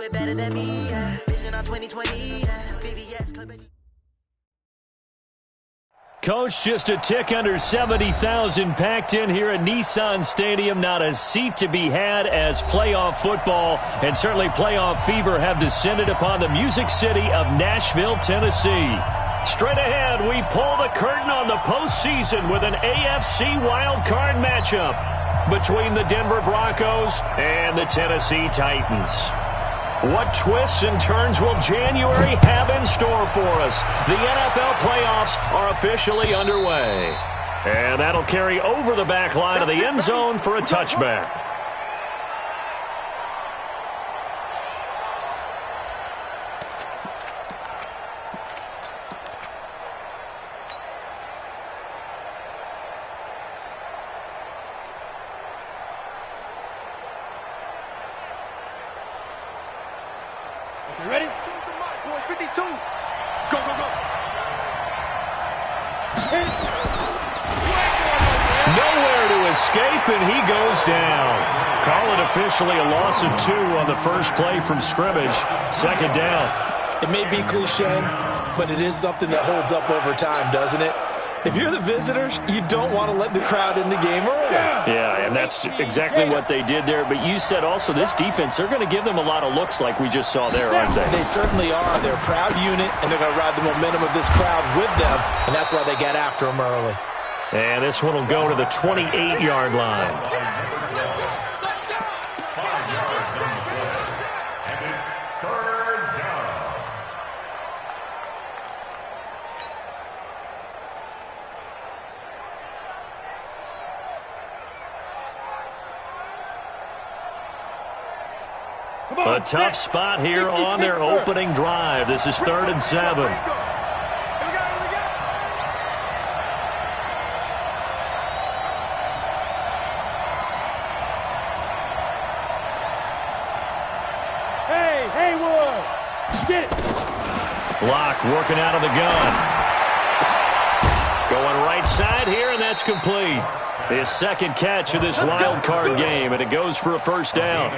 get better than me, yeah. Vision on 2020, yeah. VVS. Coach, just a tick under 70,000 packed in here at Nissan Stadium. Not a seat to be had as playoff football and certainly playoff fever have descended upon the Music City of Nashville, Tennessee. Straight ahead, we pull the curtain on the postseason with an AFC wildcard matchup between the Denver Broncos and the Tennessee Titans. What twists and turns will January have in store for us? The NFL playoffs are officially underway. And that'll carry over the back line of the end zone for a touchback. You ready? 52. Go, go, go. Nowhere to escape, and he goes down. Call it officially a loss of 2 on the first play from scrimmage. Second down. It may be cliche, but it is something that holds up over time, doesn't it? If you're the visitors, you don't want to let the crowd in the game early. Yeah, and that's exactly what they did there. But you said also this defense, they're going to give them a lot of looks like we just saw there, aren't they? They certainly are. They're a proud unit, and they're going to ride the momentum of this crowd with them, and that's why they got after them early. And this one will go to the 28-yard line. A tough spot here on their opening drive. This is 3rd and 7. Hey, Haywood, get it. Block working out of the gun. Going right side here, and that's complete. His second catch of this wild card game, and it goes for a first down.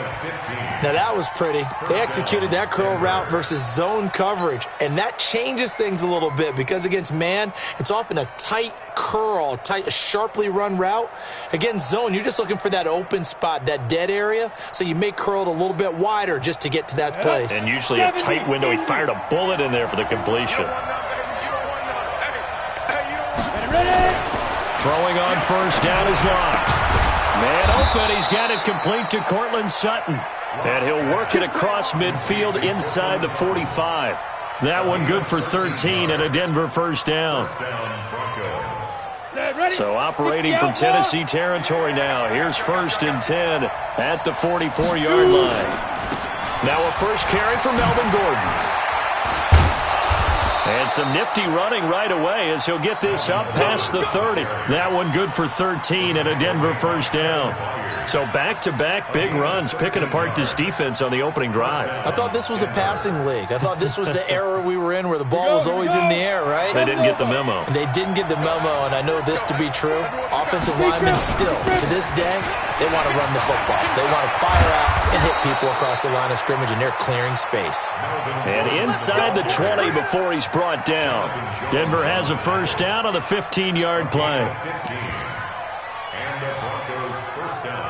Now that was pretty. They executed that curl route versus zone coverage, and that changes things a little bit because against man, it's often a tight curl, tight, sharply run route. Against zone, you're just looking for that open spot, that dead area, so you may curl it a little bit wider just to get to that place. And usually a tight window. He fired a bullet in there for the completion. Throwing on first down is Locke. Man open, he's got it complete to Cortland Sutton. And he'll work it across midfield inside the 45. That one good for 13 and a Denver first down. So operating from Tennessee territory now. Here's 1st and 10 at the 44-yard line. Now a first carry for Melvin Gordon. And some nifty running right away as he'll get this up past the 30. That one good for 13 and a Denver first down. So back-to-back big runs picking apart this defense on the opening drive. I thought this was a passing league. I thought this was the era we were in where the ball was always in the air, right? They didn't get the memo. They didn't get the memo, and I know this to be true. Offensive linemen still, to this day, they want to run the football. They want to fire out and hit people across the line of scrimmage, and they're clearing space. And inside the 20 before he's brought down. Denver has a first down on the 15-yard play. And the Broncos first down.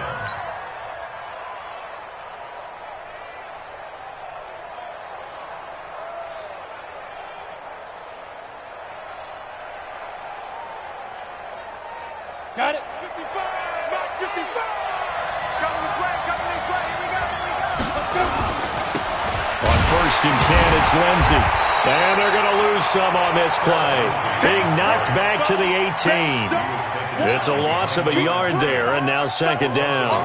Got it. 55, not 55. Coming this way, here we go. Let's go. On 1st and 10, it's Lindsey. And they're going to lose some on this play. Being knocked back to the 18. It's a loss of a yard there, and now 2nd down.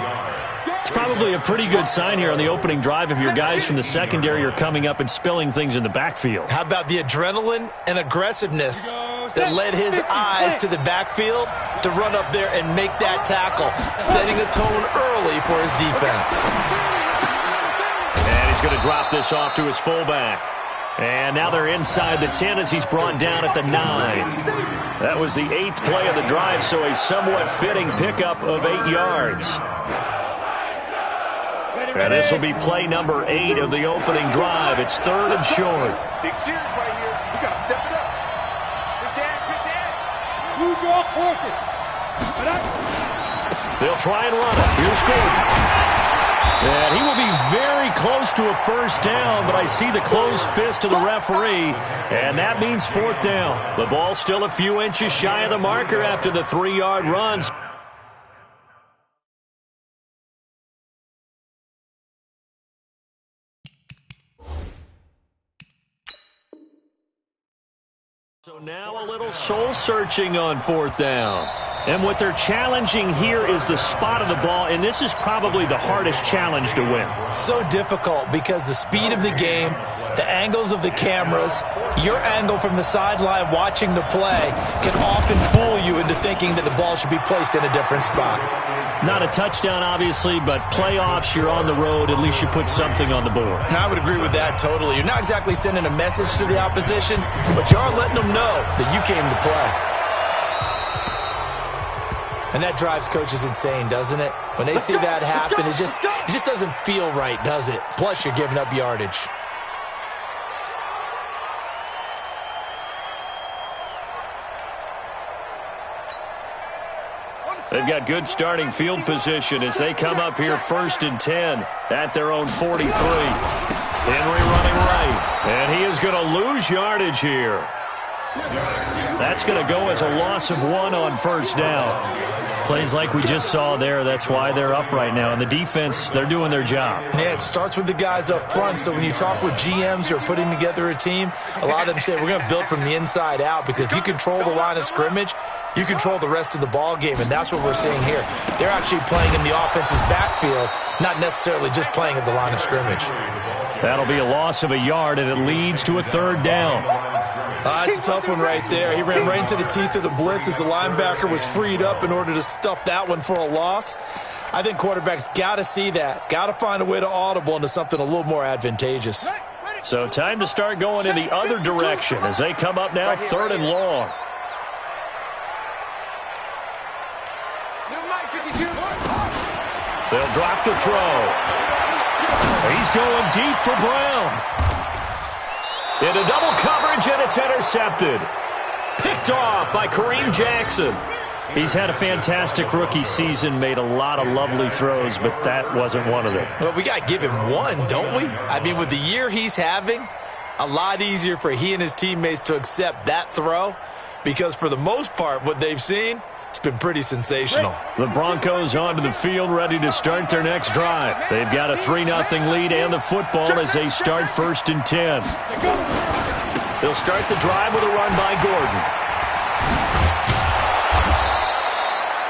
It's probably a pretty good sign here on the opening drive if your guys from the secondary are coming up and spilling things in the backfield. How about the adrenaline and aggressiveness that led his eyes to the backfield to run up there and make that tackle, setting a tone early for his defense. And he's going to drop this off to his fullback. And now they're inside the 10 as he's brought down at the 9. That was the 8th play of the drive, so a somewhat fitting pickup of 8 yards. Ready. And this will be play number 8 of the opening drive. It's 3rd and short. Big series right here. We got to step it up. Good dash. Blue draw forfeit. They'll try and run it. Here's Gordon. And he will be very close to a first down, but I see the closed fist of the referee, and that means 4th down. The ball's still a few inches shy of the marker after the 3-yard run. So now a little soul-searching on 4th down. And what they're challenging here is the spot of the ball, and this is probably the hardest challenge to win. So difficult because the speed of the game, the angles of the cameras, your angle from the sideline watching the play can often fool you into thinking that the ball should be placed in a different spot. Not a touchdown, obviously, but playoffs, you're on the road. At least you put something on the board. I would agree with that totally. You're not exactly sending a message to the opposition, but you are letting them know that you came to play. And that drives coaches insane, doesn't it? When they see that happen, it just doesn't feel right, does it? Plus, you're giving up yardage. They've got good starting field position as they come up here 1st and 10 at their own 43. Henry running right, and he is going to lose yardage here. That's going to go as a loss of 1 on 1st down. Plays like we just saw there, that's why they're up right now. And the defense, they're doing their job. Yeah, it starts with the guys up front. So when you talk with GMs who are putting together a team, a lot of them say we're going to build from the inside out, because if you control the line of scrimmage, you control the rest of the ball game, and that's what we're seeing here. They're actually playing in the offense's backfield, not necessarily just playing at the line of scrimmage. That'll be a loss of a yard, and it leads to a 3rd down. It's a tough one right there. He ran right into the teeth of the blitz as the linebacker was freed up in order to stuff that one for a loss. I think quarterbacks got to see that. Got to find a way to audible into something a little more advantageous. So time to start going in the other direction as they come up now 3rd and long. They'll drop the throw. He's going deep for Brown. Into double coverage, and it's intercepted. Picked off by Kareem Jackson. He's had a fantastic rookie season, made a lot of lovely throws, but that wasn't one of them. Well, we got to give him one, don't we? I mean, with the year he's having, a lot easier for he and his teammates to accept that throw, because for the most part, what they've seen, it's been pretty sensational. The Broncos onto the field, ready to start their next drive. They've got a 3-0 lead and the football as they start 1st and 10. They'll start the drive with a run by Gordon.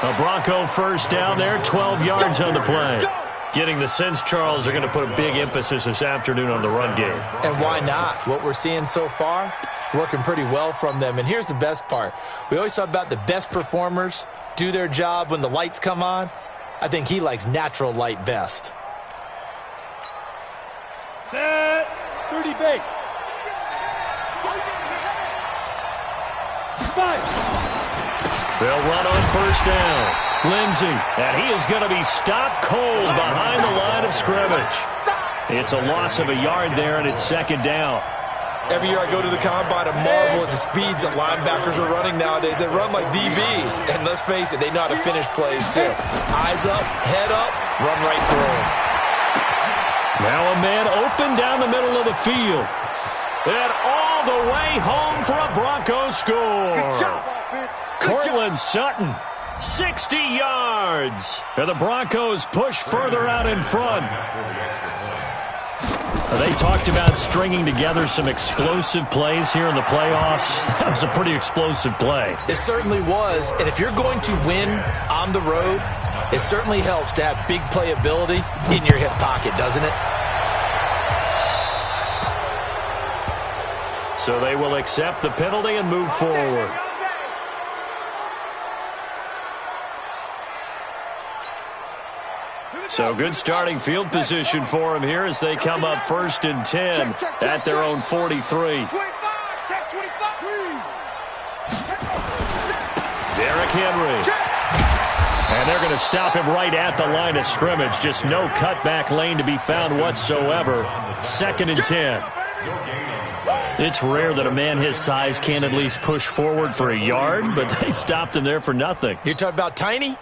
A Bronco 1st down there, 12 yards on the play. Getting the sense, Charles, they're going to put a big emphasis this afternoon on the run game. And why not? What we're seeing so far, working pretty well from them. And here's the best part. We always talk about the best performers do their job when the lights come on. I think he likes natural light best. Set. 30 base. 5. They'll run on 1st down. Lindsey, and he is going to be stopped cold behind the line of scrimmage. It's a loss of a yard there, and it's 2nd down. Every year I go to the combine and marvel at the speeds that linebackers are running nowadays. They run like DBs. And let's face it, they know how to finish plays too. Eyes up, head up, run right through them. Now a man open down the middle of the field. And all the way home for a Broncos score. Good job, offense. Cortland Sutton, 60 yards. And the Broncos push further out in front. They talked about stringing together some explosive plays here in the playoffs. That was a pretty explosive play. It certainly was. And if you're going to win on the road, it certainly helps to have big playability in your hip pocket, doesn't it? So they will accept the penalty and move forward. So good starting field position for them here as they come up 1st and 10 at their own 43. 25, check 25. Derrick Henry. And they're going to stop him right at the line of scrimmage. Just no cutback lane to be found whatsoever. 2nd and 10. It's rare that a man his size can't at least push forward for a yard, but they stopped him there for nothing. You're talking about Tiny?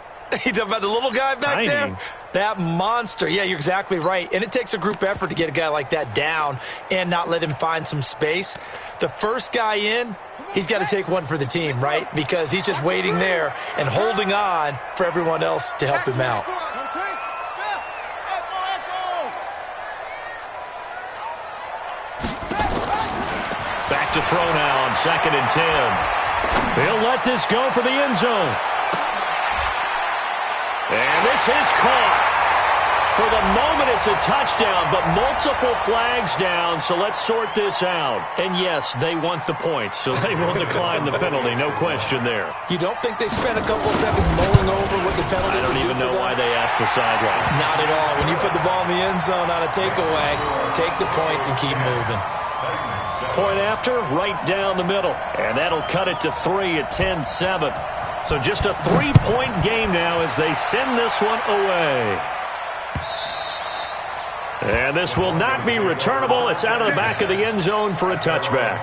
You talking about the little guy back there? That monster. Yeah, you're exactly right. And it takes a group effort to get a guy like that down and not let him find some space. The first guy in, he's got to take one for the team, right? Because he's just waiting there and holding on for everyone else to help him out. Back to throw now on 2nd and 10. He'll let this go for the end zone. And this is caught. For the moment, it's a touchdown, but multiple flags down, so let's sort this out. And yes, they want the points, so they will decline the penalty, no question there. You don't think they spent a couple seconds mulling over what the penalty I don't even know why they asked the sideline. Not at all. When you put the ball in the end zone on a takeaway, take the points and keep moving. Point after, right down the middle. And that'll cut it to 3 at 10-7. So just a 3-point game now as they send this one away. And this will not be returnable. It's out of the back of the end zone for a touchback.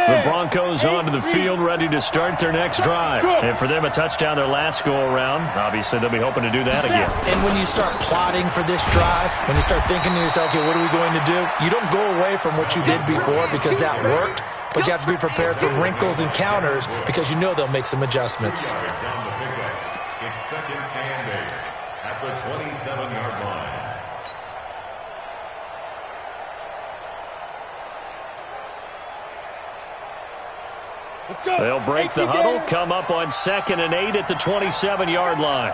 The Broncos onto the field, ready to start their next drive. And for them, a touchdown their last go-around. Obviously, they'll be hoping to do that again. And when you start plotting for this drive, when you start thinking to yourself, okay, what are we going to do? You don't go away from what you did before because that worked, but you have to be prepared for wrinkles and counters because you know they'll make some adjustments. It's 2nd and 8 at the 27-yard line. They'll break the huddle, come up on 2nd and 8 at the 27-yard line.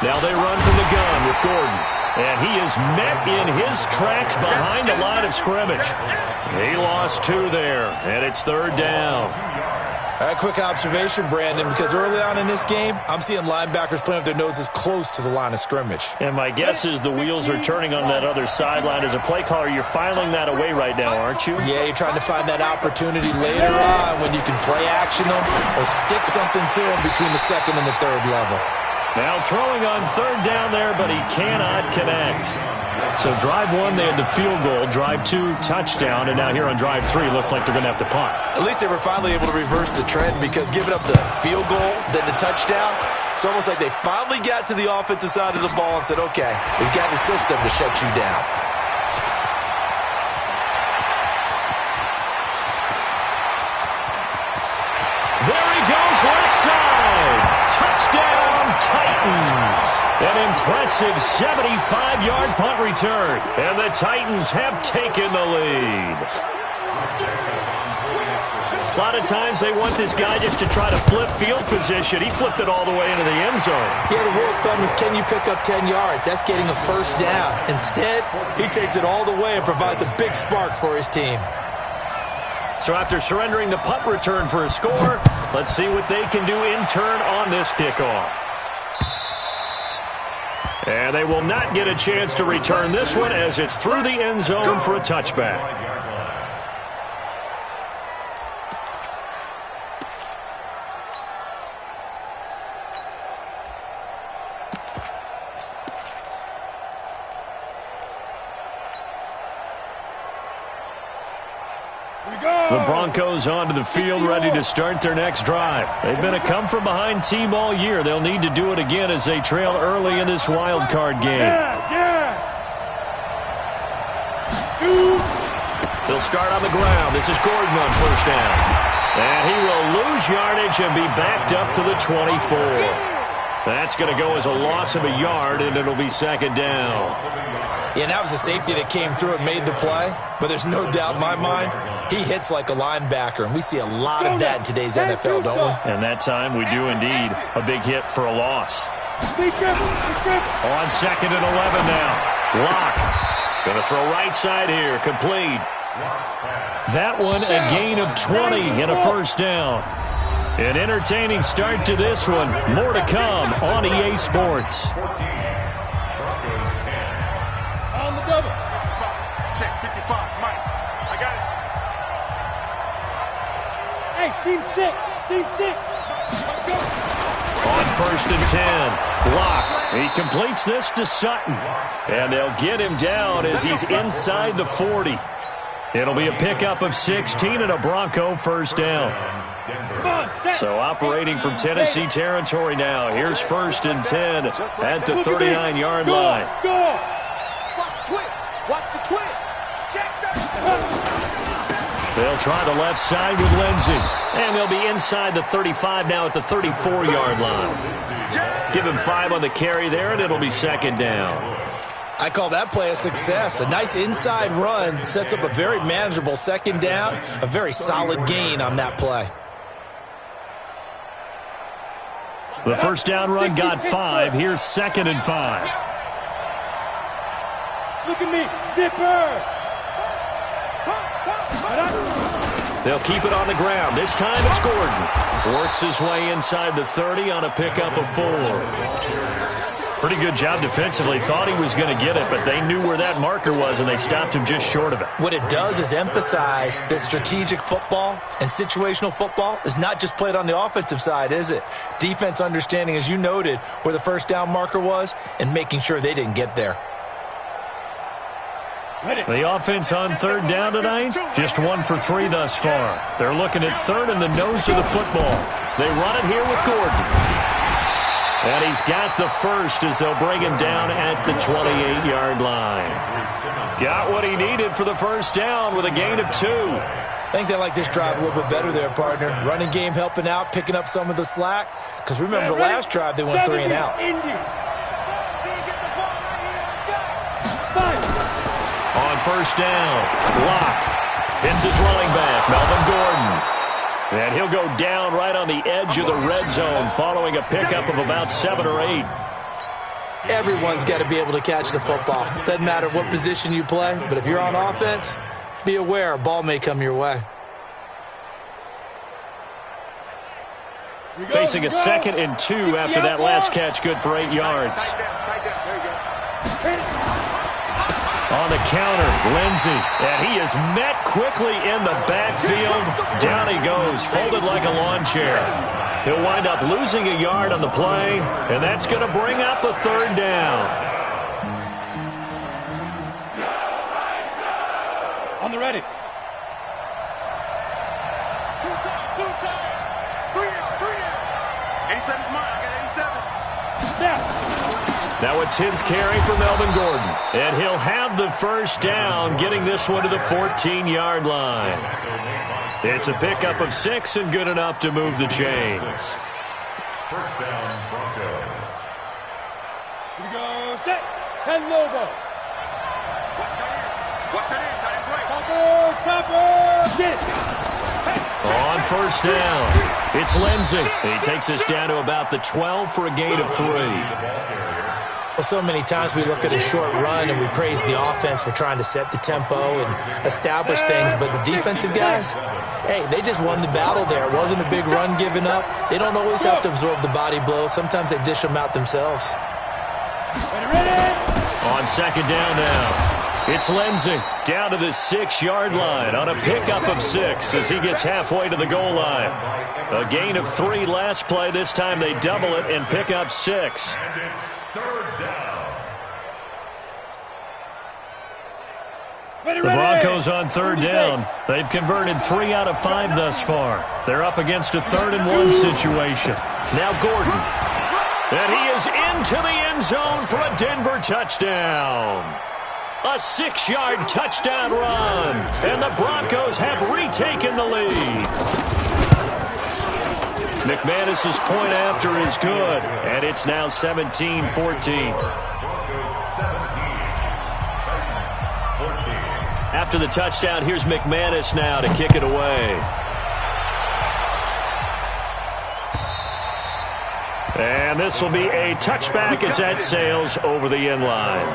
Now they run from the gun with Gordon. And he is met in his tracks behind the line of scrimmage. He lost 2 there, and it's 3rd down. A quick observation, Brandon, because early on in this game, I'm seeing linebackers playing with their noses close to the line of scrimmage. And my guess is the wheels are turning on that other sideline. As a play caller, you're filing that away right now, aren't you? Yeah, you're trying to find that opportunity later on when you can play action them or stick something to them between the 2nd and the 3rd level. Now throwing on 3rd down there, but he cannot connect. So drive 1, they had the field goal. Drive 2, touchdown. And now here on drive 3, looks like they're going to have to punt. At least they were finally able to reverse the trend because giving up the field goal, then the touchdown, it's almost like they finally got to the offensive side of the ball and said, okay, we've got the system to shut you down. There he goes, left side. Touchdown, Titans. An impressive 75-yard punt return. And the Titans have taken the lead. A lot of times they want this guy just to try to flip field position. He flipped it all the way into the end zone. Yeah, the rule of thumb is can you pick up 10 yards? That's getting a first down. Instead, he takes it all the way and provides a big spark for his team. So after surrendering the punt return for a score, let's see what they can do in turn on this kickoff. And they will not get a chance to return this one as it's through the end zone for a touchback. The Broncos onto the field, ready to start their next drive. They've been a come-from-behind team all year. They'll need to do it again as they trail early in this wild card game. They'll start on the ground. This is Gordon on first down. And he will lose yardage and be backed up to the 24. That's going to go as a loss of a yard, and it'll be 2nd down. Yeah, that was a safety that came through and made the play, but there's no doubt in my mind, he hits like a linebacker, and we see a lot of that in today's NFL, don't we? And that time we do indeed a big hit for a loss. On 2nd and 11 now. Lock. Going to throw right side here. Complete. That one a gain of 20 and a first down. An entertaining start to this one. More to come on EA Sports. Hey, team 6. Team 6. On 1st and 10, Locke. He completes this to Sutton. And they'll get him down as he's inside the 40. It'll be a pickup of 16 and a Bronco first down. So operating from Tennessee territory now. Here's 1st and 10 at the 39-yard line. Go! Watch the twist. Watch the twist. Check that. They'll try the left side with Lindsey. And they'll be inside the 35 now at the 34-yard line. Give him 5 on the carry there, and it'll be 2nd down. I call that play a success. A nice inside run sets up a very manageable 2nd down, a very solid gain on that play. The first down run got 5. Here's 2nd and 5. Look at me. Zipper. They'll keep it on the ground. This time it's Gordon. Works his way inside the 30 on a pickup of 4. Pretty good job defensively. Thought he was going to get it, but they knew where that marker was, and they stopped him just short of it. What it does is emphasize that strategic football and situational football is not just played on the offensive side, is it? Defense understanding, as you noted, where the first down marker was and making sure they didn't get there. The offense on 3rd down tonight, just 1 for 3 thus far. They're looking at 3rd and the nose of the football. They run it here with Gordon. And he's got the first as they'll bring him down at the 28-yard line. Got what he needed for the first down with a gain of 2. I think they like this drive a little bit better there, partner. Running game helping out, picking up some of the slack. Because remember the last drive, they went 3 and out. On first down, Locke hits his running back, Melvin Gordon. And he'll go down right on the edge of the red zone following a pickup of about 7 or 8. Everyone's got to be able to catch the football. Doesn't matter what position you play, but if you're on offense, be aware a ball may come your way. Facing a 2nd and 2 after that last catch, good for 8 yards. On the counter, Lindsey, and he is met quickly in the backfield. Down he goes, folded like a lawn chair. He'll wind up losing a yard on the play, and that's going to bring up a 3rd down. On the ready. 2 times. 3 down. 87's mine. I got 87. Now. Now a 10th carry for Melvin Gordon. And he'll have the first down, getting this one to the 14-yard line. It's a pickup of 6 and good enough to move the chains. First down, Broncos. Here we go. Set. 10 Lobo. Watch that in. Topper. Get it. On first down, it's Lindsey. He takes us down to about the 12 for a gain of 3. Well, so many times we look at a short run and we praise the offense for trying to set the tempo and establish things, but the defensive guys, hey, they just won the battle there. It wasn't a big run given up. They don't always have to absorb the body blows. Sometimes they dish them out themselves. On 2nd down now, it's Lindsey down to the 6-yard line on a pickup of 6 as he gets halfway to the goal line. A gain of 3 last play. This time they double it and pick up 6. The Broncos on 3rd down. They've converted 3 out of 5 thus far. They're up against a 3rd and 1 situation. Now Gordon. And he is into the end zone for a Denver touchdown. A 6-yard touchdown run. And the Broncos have retaken the lead. McManus's point after is good. And it's now 17-14. After the touchdown, here's McManus now to kick it away. And this will be a touchback as that sails over the end line.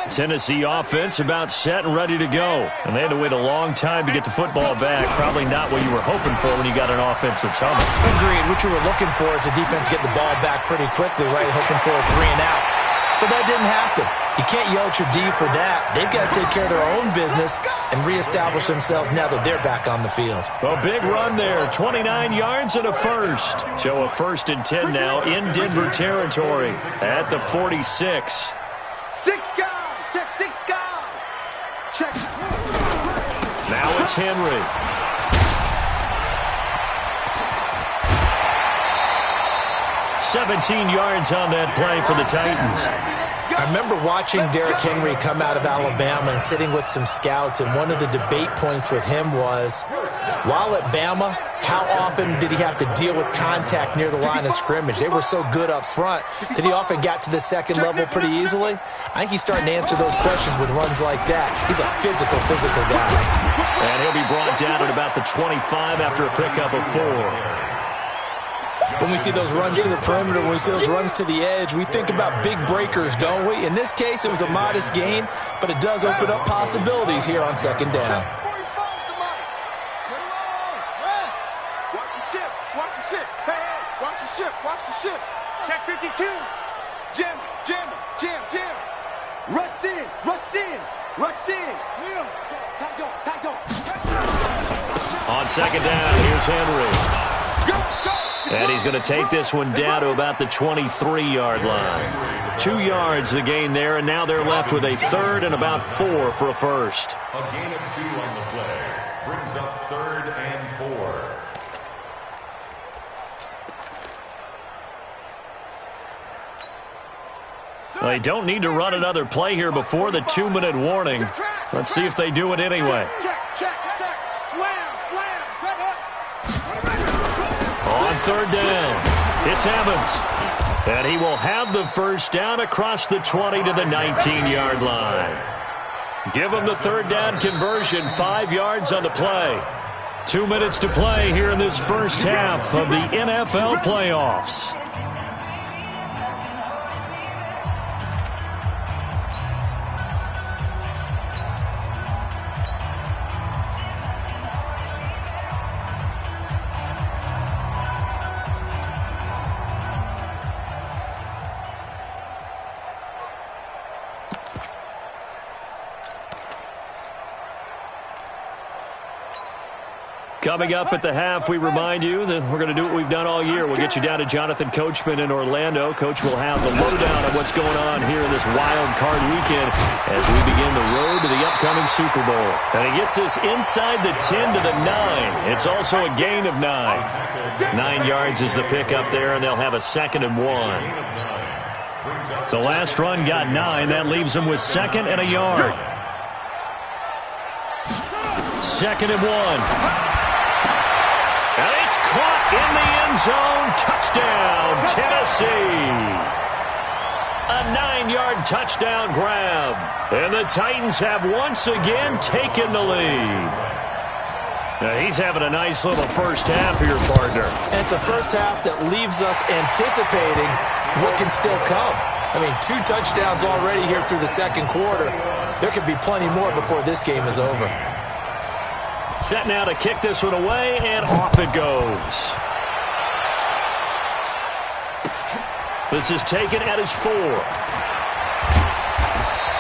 Tennessee offense about set and ready to go. And they had to wait a long time to get the football back. Probably not what you were hoping for when you got an offense that's humming. Agreed. What you were looking for is the defense get the ball back pretty quickly, right? Hoping for a 3 and out. So that didn't happen. You can't yell at your D for that. They've got to take care of their own business and reestablish themselves now that they're back on the field. A big run there, 29 yards and a first. So a 1st and 10 now in Denver territory at the 46. 6 guard. Check 6 guard. Check. Now it's Henry. $17 yards on that play for the Titans. I remember watching Derrick Henry come out of Alabama and sitting with some scouts, and one of the debate points with him was, while at Bama, how often did he have to deal with contact near the line of scrimmage? They were so good up front that he often got to the second level pretty easily. I think he's starting to answer those questions with runs like that. He's a physical guy. And he'll be brought down at about the 25 after a pickup of 4. When we see those runs to the perimeter, when we see those runs to the edge, we think about big breakers, don't we? In this case, it was a modest gain, but it does open up possibilities here on 2nd down. Watch the ship. Watch the ship. Hey, watch the ship. Watch the ship. Check 52. Jim. Rush in. Tight go. On 2nd down, here's Henry. Go. And he's going to take this one down to about the 23-yard line. 2 yards the gain there, and now they're left with a 3rd and about 4 for a first. A gain of 2 on the play brings up 3rd and 4. They don't need to run another play here before the 2-minute warning. Let's see if they do it anyway. Check. Slam. Set up. On 3rd down, it's Evans. And he will have the first down across the 20 to the 19-yard line. Give him the 3rd down conversion, 5 yards on the play. 2 minutes to play here in this first half of the NFL playoffs. Coming up at the half, we remind you that we're going to do what we've done all year. We'll get you down to Jonathan Coachman in Orlando. Coach will have the lowdown on what's going on here in this wild card weekend as we begin the road to the upcoming Super Bowl. And he gets us inside the 10 to the 9. It's also a gain of 9. 9 yards is the pickup there, and they'll have a 2nd and 1. The last run got 9. That leaves them with 2nd and a yard. 2nd and 1. And it's caught in the end zone. Touchdown, Tennessee. A 9-yard touchdown grab. And the Titans have once again taken the lead. Now he's having a nice little first half here, partner. And it's a first half that leaves us anticipating what can still come. I mean, 2 touchdowns already here through the 2nd quarter. There could be plenty more before this game is over. Set now to kick this one away, and off it goes. This is taken at his 4.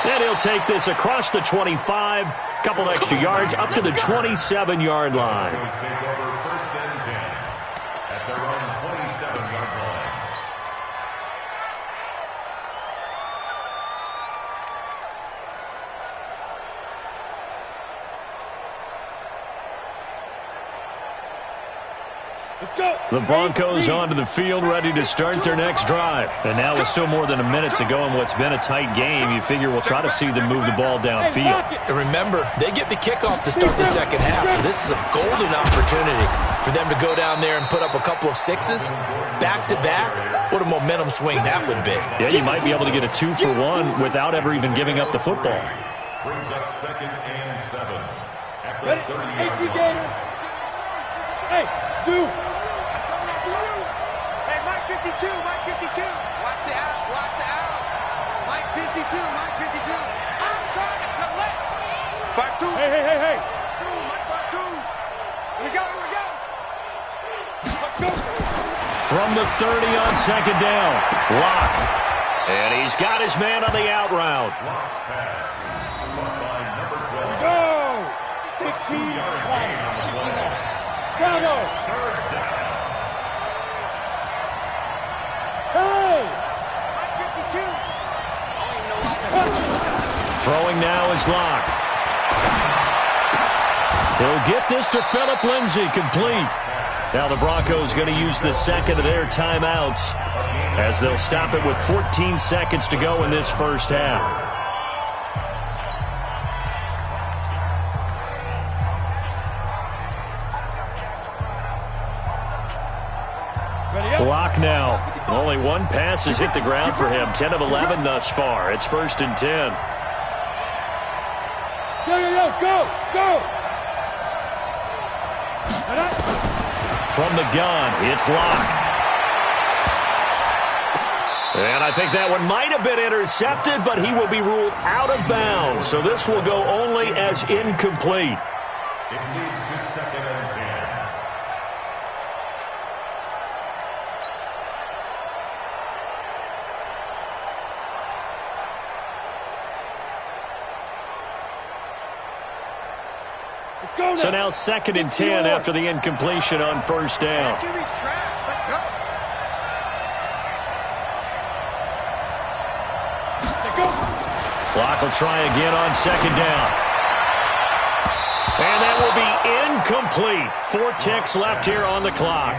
And he'll take this across the 25, couple extra yards, up to the 27-yard line. Take over 1st and 10 at their own 27-yard line. The Broncos onto the field, ready to start their next drive. And now with still more than a minute to go in what's been a tight game, you figure we'll try to see them move the ball downfield. And remember, they get the kickoff to start the 2nd half, so this is a golden opportunity for them to go down there and put up a couple of 6s back-to-back. What a momentum swing that would be. Yeah, you might be able to get a 2-for-1 without ever even giving up the football. Brings up 2nd and 7 at the 30-yard line. Hey, 2. Hey, Mike 52. Watch the out. Mike 52. I'm trying to collect. 5-2. Hey. 2, Mike 5-2. Here we go. Let's go. From the 30 on 2nd down. Lock. And he's got his man on the out route. Go! 15 Bravo! Hey! 52! Throwing now is Locke. He'll get this to Phillip Lindsay, complete. Now the Broncos going to use the second of their timeouts as they'll stop it with 14 seconds to go in this first half. Locke now. Only one pass has hit the ground for him. 10 of 11 thus far. It's 1st and 10. Go! From the gun, it's Locke. And I think that one might have been intercepted, but he will be ruled out of bounds. So this will go only as incomplete. It leads to 2nd and 10. So now 2nd and 10 after the incompletion on first down. Let's go. Locke will try again on 2nd down. And that will be incomplete. 4 ticks left here on the clock.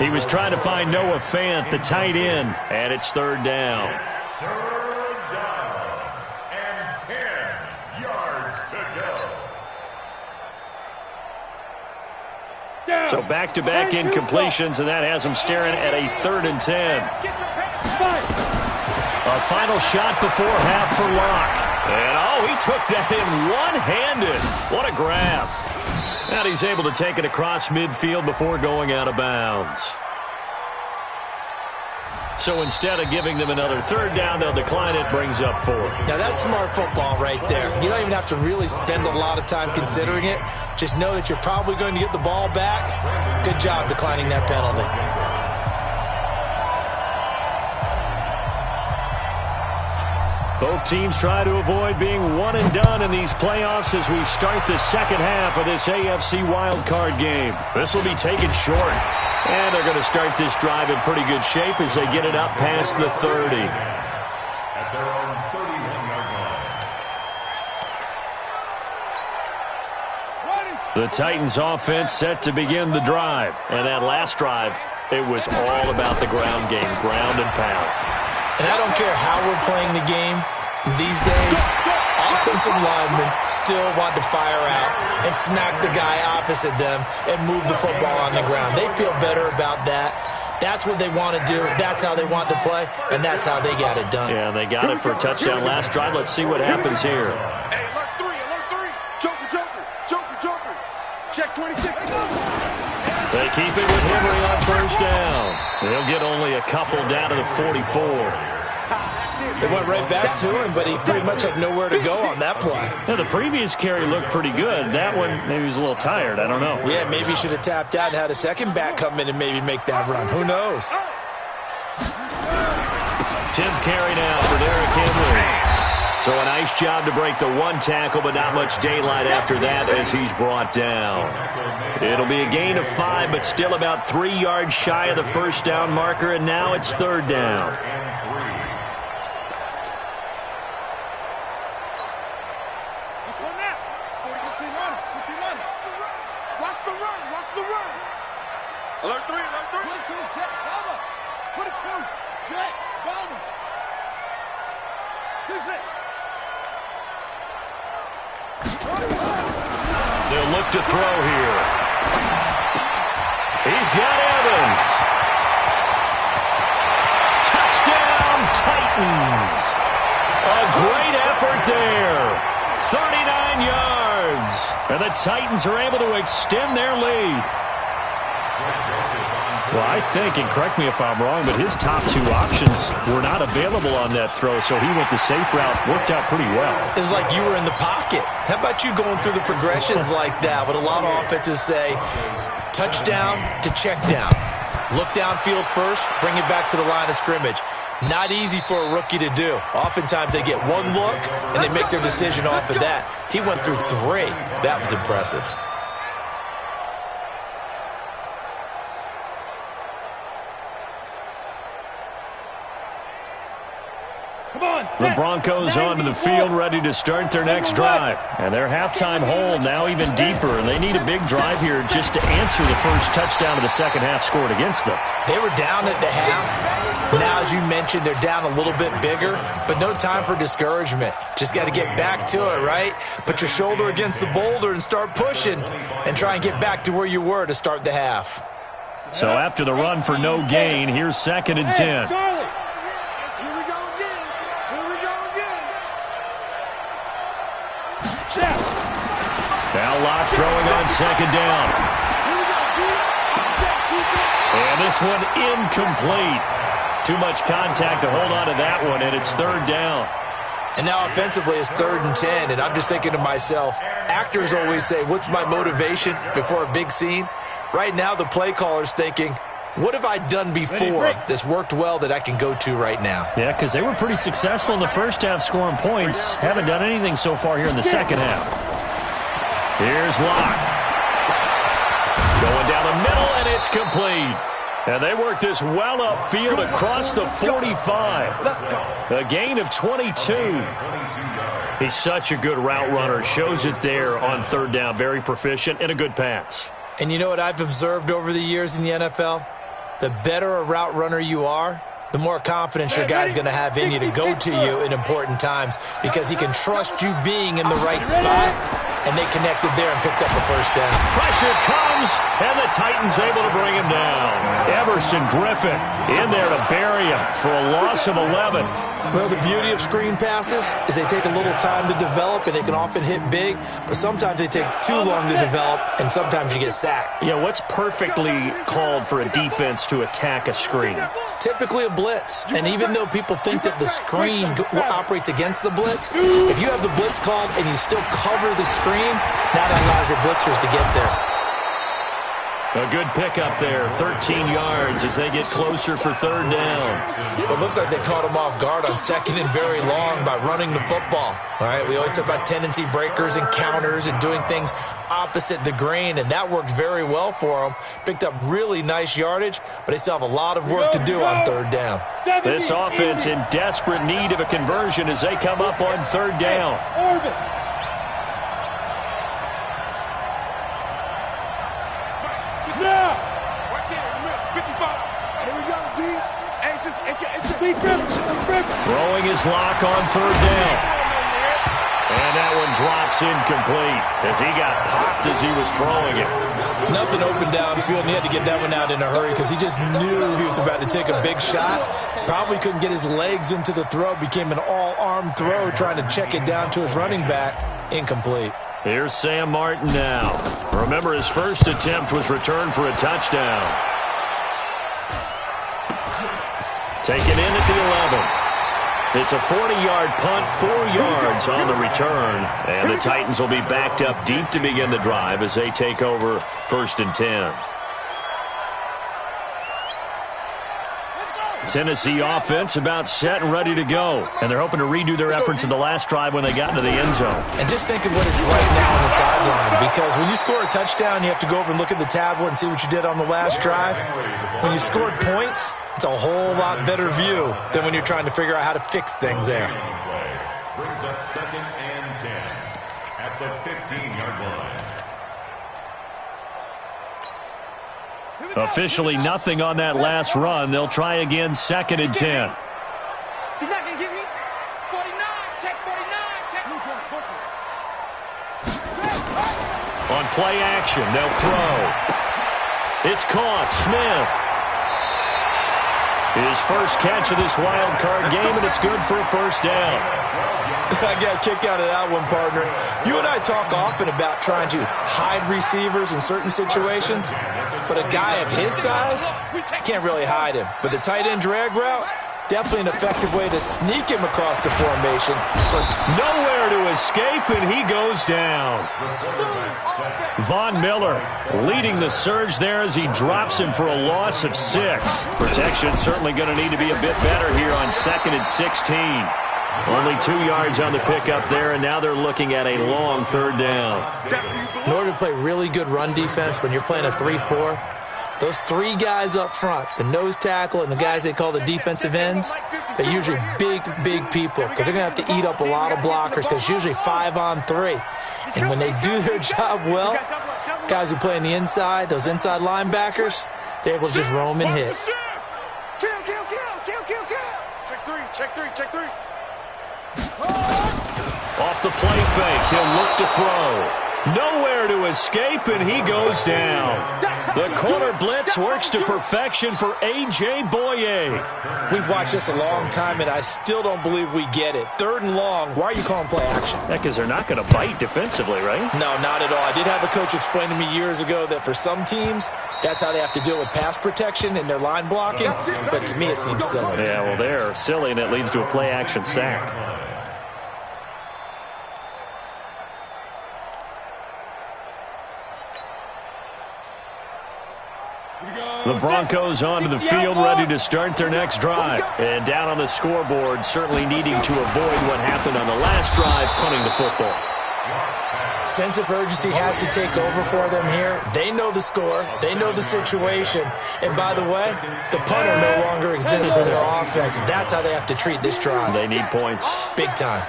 He was trying to find Noah Fant, the tight end, and it's 3rd down. 3rd down and 10 yards to go. So back-to-back incompletions, and that has him staring at a 3rd and 10. A final shot before half for Locke. And, he took that in one-handed. What a grab. And he's able to take it across midfield before going out of bounds. So instead of giving them another 3rd down, they'll decline it, brings up 4. Now that's smart football right there. You don't even have to really spend a lot of time considering it. Just know that you're probably going to get the ball back. Good job declining that penalty. Both teams try to avoid being one and done in these playoffs as we start the second half of this AFC wildcard game. This will be taken short. And they're going to start this drive in pretty good shape as they get it up past the 30. At their own 31-yard line. The Titans offense set to begin the drive. And that last drive, it was all about the ground game, ground and pound. And I don't care how we're playing the game these days, offensive linemen still want to fire out and smack the guy opposite them and move the football on the ground. They feel better about that. That's what they want to do. That's how they want to play, and that's how they got it done. Yeah, they got it for a touchdown last drive. Let's see what happens here. Hey, alert 3. Joker. Check 26. They keep it with Henry on first down. They'll get only a couple down to the 44. They went right back to him, but he pretty much had nowhere to go on that play. Now, the previous carry looked pretty good. That one, maybe he was a little tired. I don't know. Yeah, maybe he should have tapped out and had a second back come in and maybe make that run. Who knows? 10th carry now for Derrick Henry. So a nice job to break the one tackle, but not much daylight after that as he's brought down. It'll be a gain of 5, but still about 3 yards shy of the first down marker, and now it's 3rd down. Alert 3. 22, jet, Bama. 22, jet, Bama. 2-6. They'll look to throw here. He's got Evans. Touchdown, Titans. A great effort there. 39 yards. And the Titans are able to extend their lead. Well, I think, and correct me if I'm wrong, but his top 2 options were not available on that throw, so he went the safe route. Worked out pretty well. It was like you were in the pocket. How about you going through the progressions like that? But a lot of offenses say touchdown to check down. Look downfield first, bring it back to the line of scrimmage. Not easy for a rookie to do. Oftentimes they get one look and they make their decision off of that. He went through 3. That was impressive. The Broncos onto the field, ready to start their next drive. And their halftime hole now even deeper, and they need a big drive here just to answer the first touchdown of the second half scored against them. They were down at the half. Now, as you mentioned, they're down a little bit bigger, but no time for discouragement. Just got to get back to it, right? Put your shoulder against the boulder and start pushing and try and get back to where you were to start the half. So after the run for no gain, here's 2nd and 10. Now Locke throwing on 2nd down. And this one incomplete. Too much contact to hold on to that one, and it's 3rd down. And now offensively it's 3rd and 10, and I'm just thinking to myself, actors always say, what's my motivation before a big scene? Right now the play caller's thinking, what have I done before that's worked well that I can go to right now? Yeah, because they were pretty successful in the first half scoring points. Haven't done anything so far here in the second half. Here's Locke. Going down the middle, and it's complete. And they work this well upfield across the 45. A gain of 22. He's such a good route runner. Shows it there on 3rd down. Very proficient and a good pass. And you know what I've observed over the years in the NFL? The better a route runner you are, the more confidence your guy's going to have in you to go to you in important times because he can trust you being in the right spot, and they connected there and picked up a 1st down. Pressure comes, and the Titans able to bring him down. Everson Griffin in there to bury him for a loss of 11. Well, the beauty of screen passes is they take a little time to develop, and they can often hit big, but sometimes they take too long to develop, and sometimes you get sacked. Yeah, what's perfectly called for a defense to attack a screen? Typically a blitz, and even though people think that the screen operates against the blitz, if you have the blitz called and you still cover the screen, now that allows your blitzers to get there. A good pickup there, 13 yards as they get closer for 3rd down. Well, it looks like they caught him off guard on 2nd and very long by running the football. All right, we always talk about tendency breakers and counters and doing things opposite the grain, and that worked very well for them. Picked up really nice yardage, but they still have a lot of work to do on 3rd down. This offense in desperate need of a conversion as they come up on 3rd down. Throwing his Lock on 3rd down. And that one drops incomplete as he got popped as he was throwing it. Nothing open downfield, and he had to get that one out in a hurry because he just knew he was about to take a big shot. Probably couldn't get his legs into the throw. Became an all-arm throw trying to check it down to his running back. Incomplete. Here's Sam Martin now. Remember, his first attempt was returned for a touchdown. Taken in at the 11. It's a 40-yard punt, 4 yards on the return. And the Titans will be backed up deep to begin the drive as they take over 1st and 10. Tennessee offense about set and ready to go. And they're hoping to redo their efforts in the last drive when they got into the end zone. And just think of what it's like now on the sideline, because when you score a touchdown, you have to go over and look at the tablet and see what you did on the last drive. When you scored points, it's a whole lot better view than when you're trying to figure out how to fix things there. Brings up 2nd and 10 at the 15-yard line. Officially nothing on that last run. They'll try again 2nd and 10. He's not going to get me. 49, check 49, check. On play action, they'll throw. It's caught. Smith. His first catch of this wild card game, and it's good for a 1st down. I got a kick out of that one, partner. You and I talk often about trying to hide receivers in certain situations, but a guy of his size, can't really hide him. But the tight end drag route, Definitely an effective way to sneak him across the formation. Nowhere to escape, and he goes down. Von Miller leading the surge there as he drops him for a loss of 6. Protection certainly going to need to be a bit better here on 2nd and 16. Only 2 yards on the pickup there, and now they're looking at a long 3rd down. In order to play really good run defense when you're playing a 3-4, those 3 guys up front, the nose tackle and the guys they call the defensive ends, they're usually big people because they're going to have to eat up a lot of blockers because it's usually 5-on-3. And when they do their job well, guys who play on the inside, those inside linebackers, they're able to just roam and hit. Kill. Check three. Off the play fake, he'll look to throw. Nowhere to escape, and he goes down. The corner blitz works to perfection for A.J. Boye. We've watched this a long time, and I still don't believe we get it. 3rd and long, why are you calling play action? Yeah, because they're not going to bite defensively, right? No, not at all. I did have a coach explain to me years ago that for some teams, that's how they have to deal with pass protection and their line blocking. But to me, it seems silly. Yeah, well, they're silly, and it leads to a play action sack. The Broncos onto the field, ready to start their next drive. And down on the scoreboard, certainly needing to avoid what happened on the last drive, punting the football. Sense of urgency has to take over for them here. They know the score. They know the situation. And by the way, the punter no longer exists for their offense. That's how they have to treat this drive. They need points. Big time.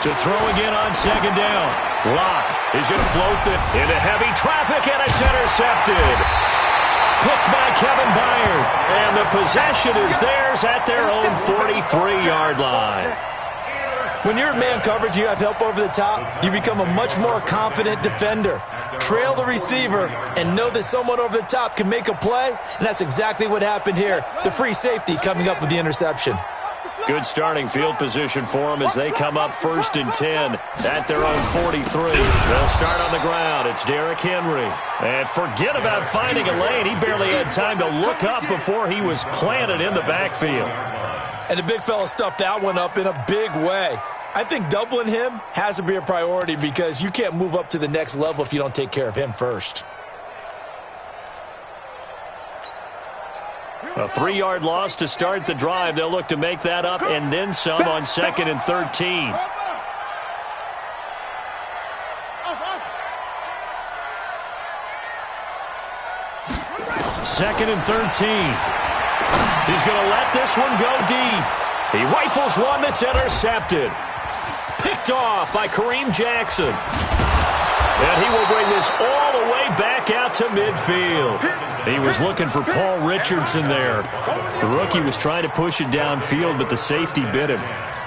To throw again on 2nd down. Locke is going to float into heavy traffic, and it's intercepted. Picked by Kevin Byard. And the possession is theirs at their own 43-yard line. When you're in man coverage, you have help over the top, you become a much more confident defender. Trail the receiver and know that someone over the top can make a play, and that's exactly what happened here. The free safety coming up with the interception. Good starting field position for them as they come up 1st and 10 at their own 43. They'll start on the ground. It's Derrick Henry. And forget about finding a lane. He barely had time to look up before he was planted in the backfield. And the big fella stuffed that one up in a big way. I think doubling him has to be a priority because you can't move up to the next level if you don't take care of him first. A 3-yard loss to start the drive. They'll look to make that up and then some on 2nd and 13. Second and 13. He's going to let this one go deep. He rifles one that's intercepted. Picked off by Kareem Jackson. And he will bring this all the way back out to midfield. He was looking for Paul Richardson there. The rookie was trying to push it downfield, but the safety bit him.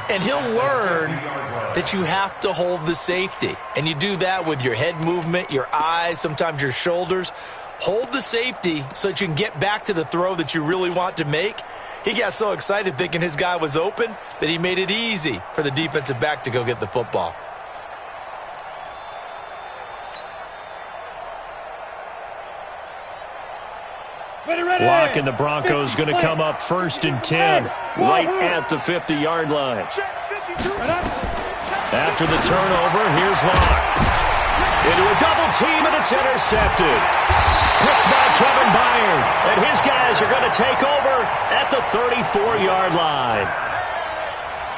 And he'll learn that you have to hold the safety. And you do that with your head movement, your eyes, sometimes your shoulders. Hold the safety so that you can get back to the throw that you really want to make. He got so excited thinking his guy was open that he made it easy for the defensive back to go get the football. Locke and the Broncos going to come up 1st and 10, right at the 50-yard line. After the turnover, here's Locke. Into a double team, and it's intercepted. Picked by Kevin Byard, and his guys are going to take over at the 34-yard line.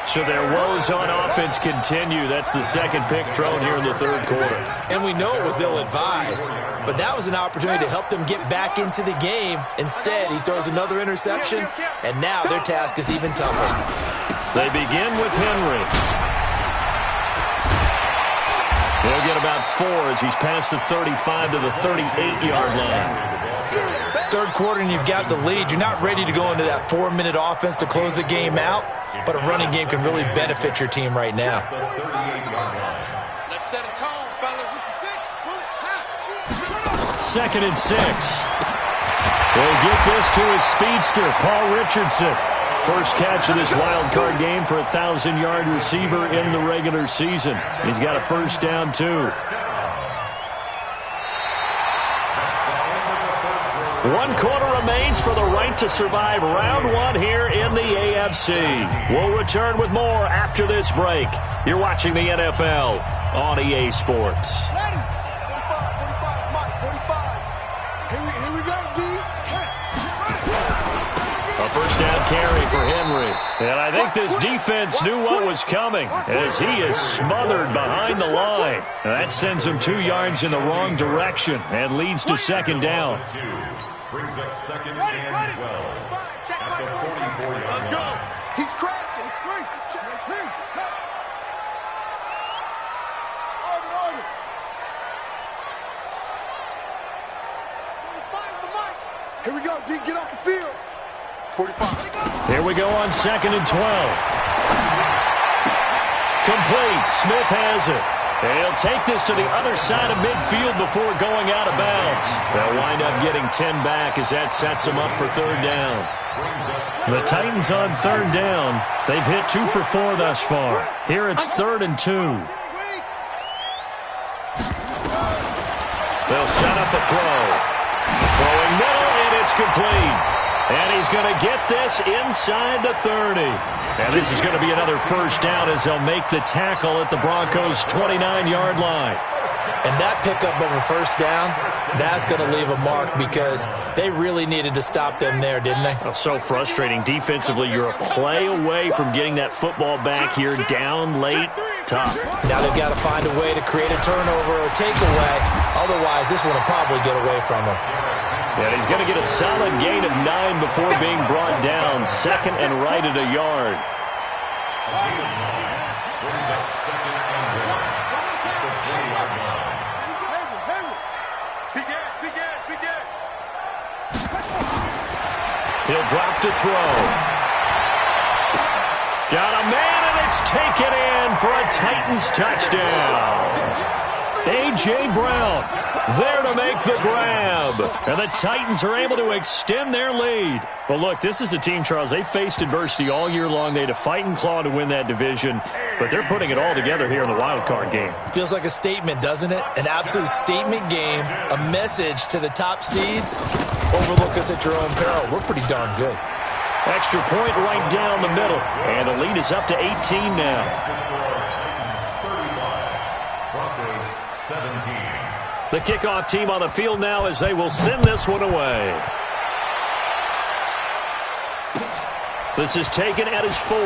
So their woes on offense continue. That's the 2nd pick thrown here in the 3rd quarter. And we know it was ill-advised, but that was an opportunity to help them get back into the game. Instead, he throws another interception, and now their task is even tougher. They begin with Henry. He'll get about 4 as he's past the 35 to the 38-yard line. 3rd quarter and you've got the lead. You're not ready to go into that 4-minute offense to close the game out, but a running game can really benefit your team right now. Let's set a tone, fellas. It's 2nd and 6. He'll get this to his speedster, Paul Richardson. First catch of this wild card game for a 1,000-yard receiver in the regular season. He's got a 1st down, too. 1 quarter remains for the right to survive round 1 here in the AFC. We'll return with more after this break. You're watching the NFL on EA Sports. Here we go, D. A first down carry for Henry. And I think this defense knew what was coming as he is smothered behind the line. And that sends him 2 yards in the wrong direction and leads to second down. Brings up second and 12 at the 44-yard line. Let's go. He's crashing. Here we go, D. Get off the field. 45. Here we go on second and 12. Complete. Smith has it. He'll take this to the other side of midfield before going out of bounds. They'll wind up getting 10 back as that sets them up for third down. The Titans on third down. They've hit 2 for 4 thus far. Here it's 3rd and 2. They'll set up a throw. Throwing middle, and it's complete. And he's going to get this inside the 30. And this is going to be another first down as they'll make the tackle at the Broncos' 29-yard line. And that pickup of a first down, that's going to leave a mark because they really needed to stop them there, didn't they? Oh, so frustrating. Defensively, you're a play away from getting that football back here down late. Tough. Now they've got to find a way to create a turnover or takeaway. Otherwise, this one will probably get away from them. And he's going to get a solid gain of 9 before being brought down. Second and right at a yard. Brings up second and 1 at the 20-yard line. He'll drop to throw. Got a man, and it's taken in for a Titans touchdown. A.J. Brown there to make the grab. And the Titans are able to extend their lead. Well, look, this is a team, Charles, they faced adversity all year long. They had to fight and claw to win that division, but they're putting it all together here in the wild card game. Feels like a statement, doesn't it? An absolute statement game, a message to the top seeds. Overlook us at your own peril. We're pretty darn good. Extra point right down the middle, and the lead is up to 18 now. 17. The kickoff team on the field now as they will send this one away. This is taken at his 4. The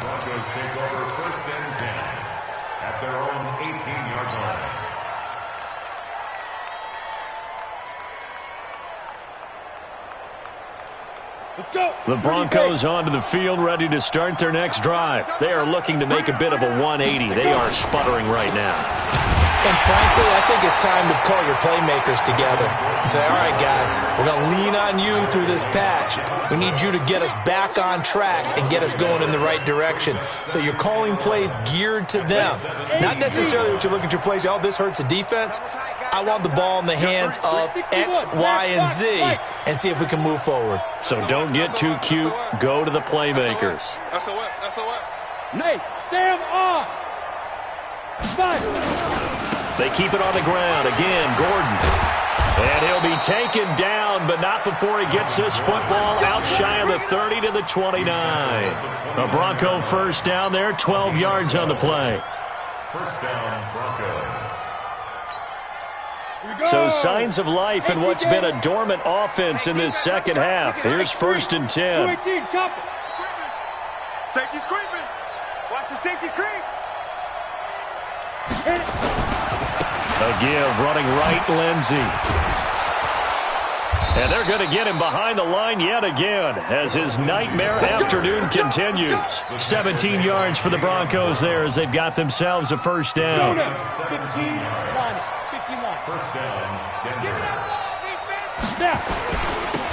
Broncos take over first and 10 at their own 18-yard line. Let's go. The Broncos onto the field, ready to start their next drive. They are looking to make a bit of a 180. They are sputtering right now. And frankly, I think it's time to call your playmakers together and say, all right, guys, we're going to lean on you through this patch. We need you to get us back on track and get us going in the right direction. So you're calling plays geared to them. Not necessarily what you look at your plays, oh, this hurts the defense. I want the ball in the hands of X, Y, and Z and see if we can move forward. So don't get too cute. Go to the playmakers. SOS. Nate, Sam on. 5. They keep it on the ground. Again, Gordon. And he'll be taken down, but not before he gets this football out shy of the 30 to the 29. A Bronco first down there, 12 yards on the play. First down, Broncos. So signs of life in what's been a dormant offense in this second half. Here's first and 10. 218, chop it. Safety's creeping. Watch the safety creep. A give running right, Lindsey. And they're going to get him behind the line yet again as his nightmare afternoon continues. 17 yards for the Broncos there as they've got themselves a first down. 15 line. First down, Denver.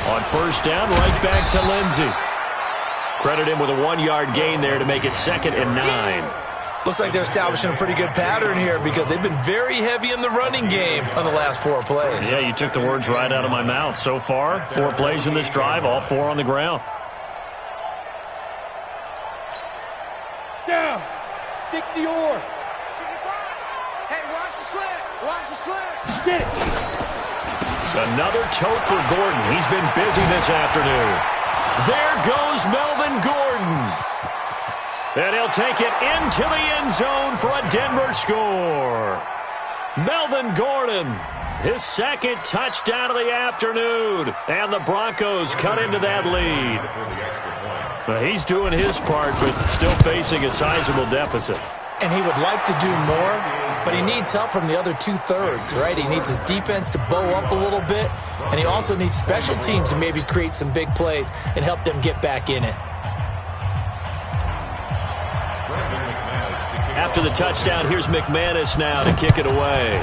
On first down, right back to Lindsey. Credit him with a 1-yard gain there to make it 2nd and 9. Looks like they're establishing a pretty good pattern here because they've been very heavy in the running game on the last 4 plays. Yeah, you took the words right out of my mouth. So far, 4 plays in this drive, all 4 on the ground. Down. 60 or. Watch the slam. Get it. Another tote for Gordon. He's been busy this afternoon. There goes Melvin Gordon. And he'll take it into the end zone for a Denver score. Melvin Gordon, his second touchdown of the afternoon. And the Broncos cut into that lead. Well, he's doing his part, but still facing a sizable deficit. And he would like to do more, but he needs help from the other two-thirds, right? He needs his defense to bow up a little bit, and he also needs special teams to maybe create some big plays and help them get back in it. After the touchdown, here's McManus now to kick it away.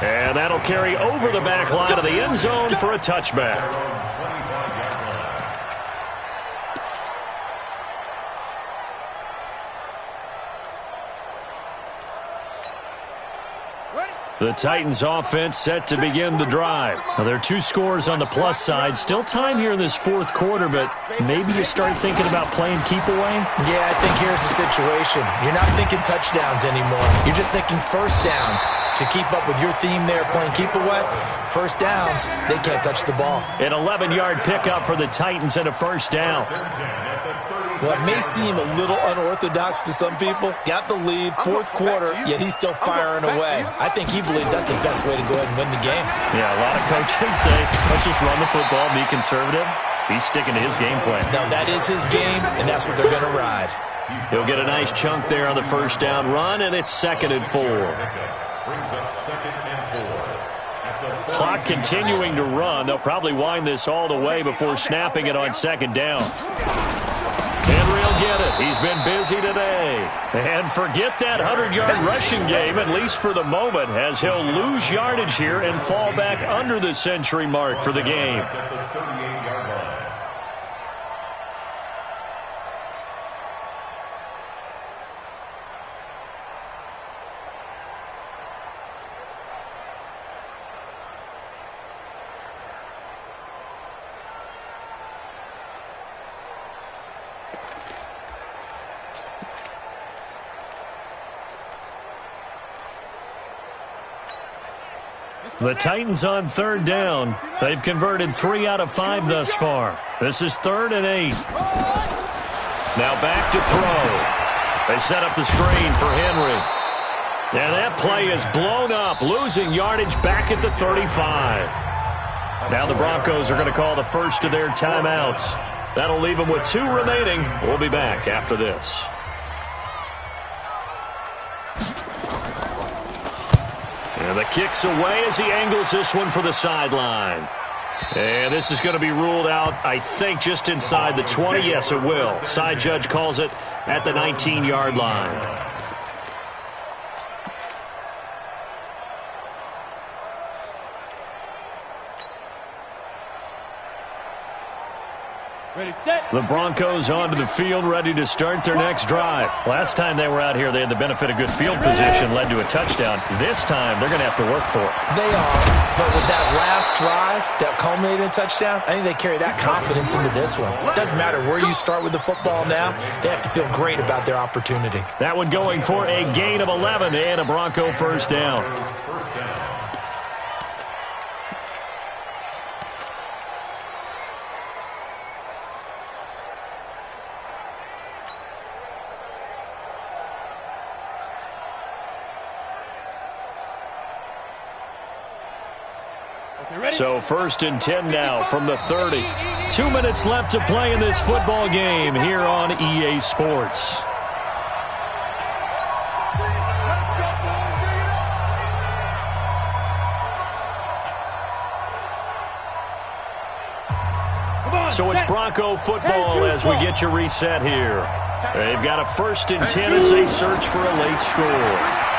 And that'll carry over the back line of the end zone for a touchback. The Titans offense set to begin the drive. Now, there are 2 scores on the plus side. Still time here in this fourth quarter, but maybe you start thinking about playing keep away? Yeah, I think here's the situation. You're not thinking touchdowns anymore. You're just thinking first downs. To keep up with your theme there, playing keep away, first downs, they can't touch the ball. An 11-yard pickup for the Titans and a first down. Well, it may seem a little unorthodox to some people. Got the lead, fourth quarter, yet he's still firing away. I think he believes that's the best way to go ahead and win the game. Yeah, a lot of coaches say, let's just run the football, be conservative. He's sticking to his game plan. No, that is his game, and that's what they're going to ride. He'll get a nice chunk there on the first down run, and it's 2nd and 4. Brings up 2nd and 4. Clock continuing to run. They'll probably wind this all the way before snapping it on 2nd down. Henry will get it. He's been busy today. And forget that 100-yard rushing game, at least for the moment, as he'll lose yardage here and fall back under the century mark for the game. At the 38-yard line. The Titans on 3rd down. They've converted 3 out of 5 thus far. This is 3rd and 8. Now back to throw. They set up the screen for Henry. And that play is blown up, losing yardage back at the 35. Now the Broncos are going to call the first of their timeouts. That'll leave them with 2 remaining. We'll be back after this. And the kick's away as he angles this one for the sideline. And this is going to be ruled out, I think, just inside the 20. Yes, it will. Side judge calls it at the 19-yard line. Ready, set. The Broncos onto the field, ready to start their next drive. Last time they were out here, they had the benefit of good field position, led to a touchdown. This time, they're going to have to work for it. They are, but with that last drive that culminated in a touchdown, I think they carry that confidence into this one. It doesn't matter where you start with the football now. They have to feel great about their opportunity. That one going for a gain of 11 and a Bronco first down. So 1st and 10 now from the 30. 2 minutes left to play in this football game here on EA Sports. So it's Bronco football as we get you reset here. They've got a 1st and 10 as they search for a late score.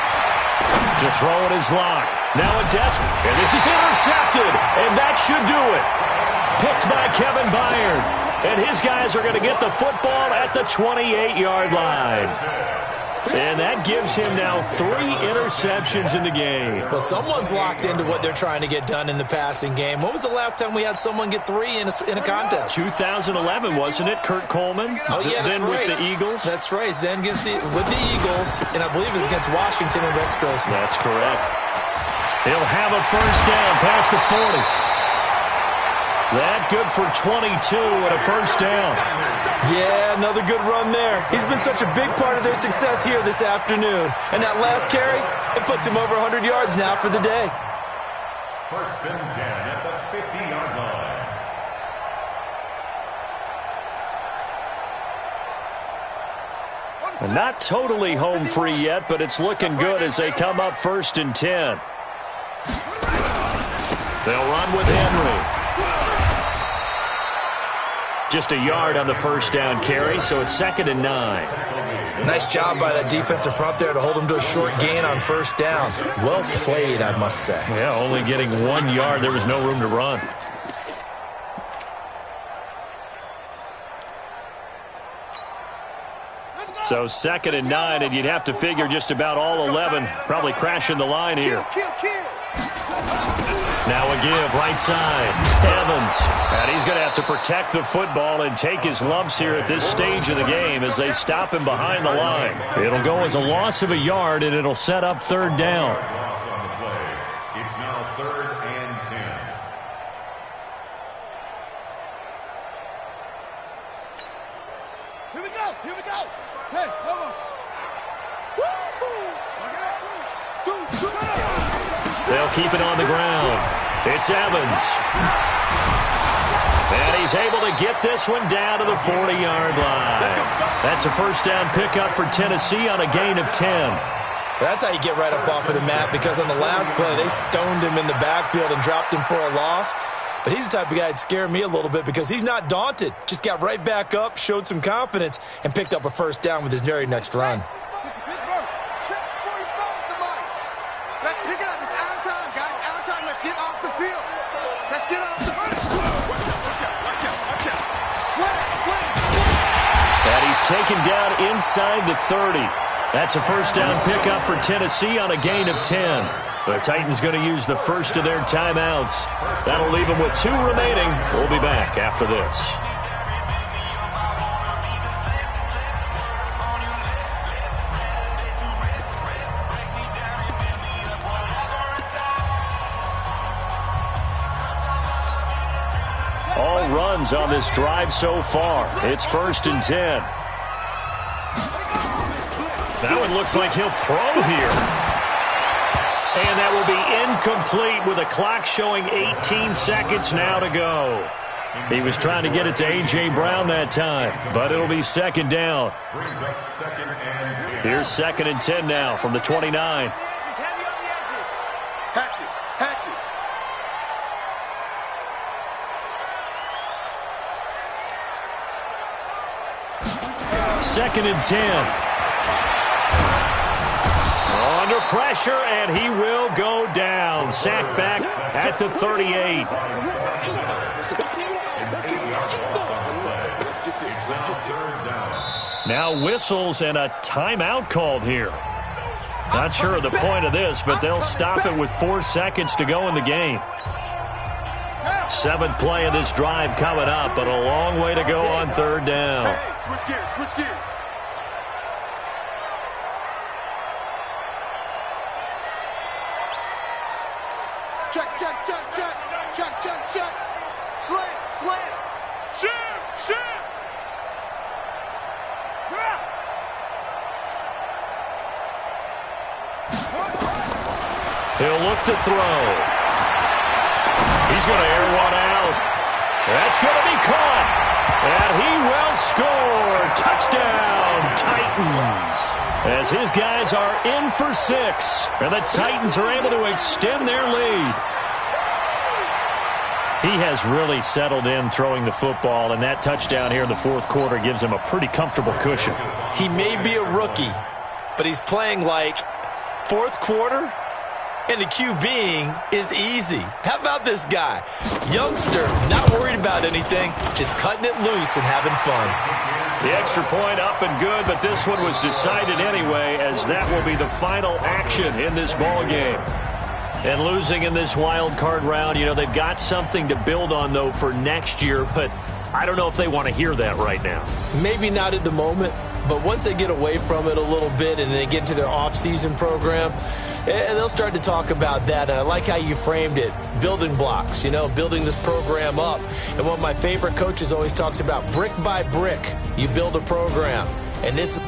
To throw it is Locke. Now a desperate, and this is intercepted, and that should do it. Picked by Kevin Byard, and his guys are going to get the football at the 28-yard line. And that gives him now 3 interceptions in the game. Well, someone's locked into what they're trying to get done in the passing game. When was the last time we had someone get 3 in a contest? 2011, wasn't it, Kurt Coleman? Oh, yeah, that's then right. with the Eagles. That's right. Then with the Eagles, and I believe it's against Washington and Rex Grossman. That's correct. He'll have a first down past the 40. That good for 22 and a first down. Yeah, another good run there. He's been such a big part of their success here this afternoon. And that last carry, it puts him over 100 yards now for the day. First and 10 at the 50-yard line. And not totally home free yet, but it's looking good as they come up first and 10. They'll run with Henry. Just a yard on the first down carry, so it's 2nd and 9. Nice job by that defensive front there to hold him to a short gain on first down. Well played, I must say. Yeah, only getting 1 yard. There was no room to run. So 2nd and 9, and you'd have to figure just about all 11 probably crashing the line here. Now a give, right side. Evans. And he's going to have to protect the football and take his lumps here at this stage of the game as they stop him behind the line. It'll go as a loss of a yard, and it'll set up 3rd down. Loss on the play. It's now 3rd and 10. Here we go. Here we go. Hey, come on. They'll keep it on the ground. It's Evans. And he's able to get this one down to the 40-yard line. That's a first down pickup for Tennessee on a gain of 10. That's how you get right up off of the mat, because on the last play, they stoned him in the backfield and dropped him for a loss. But he's the type of guy that'd scare me a little bit because he's not daunted. Just got right back up, showed some confidence, and picked up a first down with his very next run. Let's pick it up. It's our time, guys. Our time. Let's get off the field. Let's get off the field. Watch out. Slam. And he's taken down inside the 30. That's a first down pickup for Tennessee on a gain of 10. The Titans going to use the first of their timeouts. That'll leave them with 2 remaining. We'll be back after this. All runs on this drive so far. It's 1st and 10. That one looks like he'll throw here. And that will be incomplete with a clock showing 18 seconds now to go. He was trying to get it to A.J. Brown that time, but it'll be 2nd down. Brings up 2nd and 10. Here's 2nd and 10 now from the 29. He's heavy on the edges. Hatch it. 2nd and 10. Under pressure, and he will go down. Sacked back at the 38. Now whistles and a timeout called here. Not sure of the point of this, but they'll stop it with 4 seconds to go in the game. 7th play of this drive coming up, but a long way to go on 3rd down. Hey, switch gears. Check. Slam. Shoot. Yeah. He'll look to throw. He's going to air one out. That's going to be caught. And he will score. Touchdown, Titans. As his guys are in for 6. And the Titans are able to extend their lead. He has really settled in throwing the football, and that touchdown here in the 4th quarter gives him a pretty comfortable cushion. He may be a rookie, but he's playing like 4th quarter, and the QBing is easy. How about this guy? Youngster, not worried about anything, just cutting it loose and having fun. The extra point up and good, but this one was decided anyway, as that will be the final action in this ball game. And losing in this wild card round, they've got something to build on, though, for next year, but I don't know if they want to hear that right now. Maybe not at the moment, but once they get away from it a little bit and they get into their off-season program, and they'll start to talk about that. And I like how you framed it, building blocks, building this program up. And one of my favorite coaches always talks about brick by brick, you build a program. And this is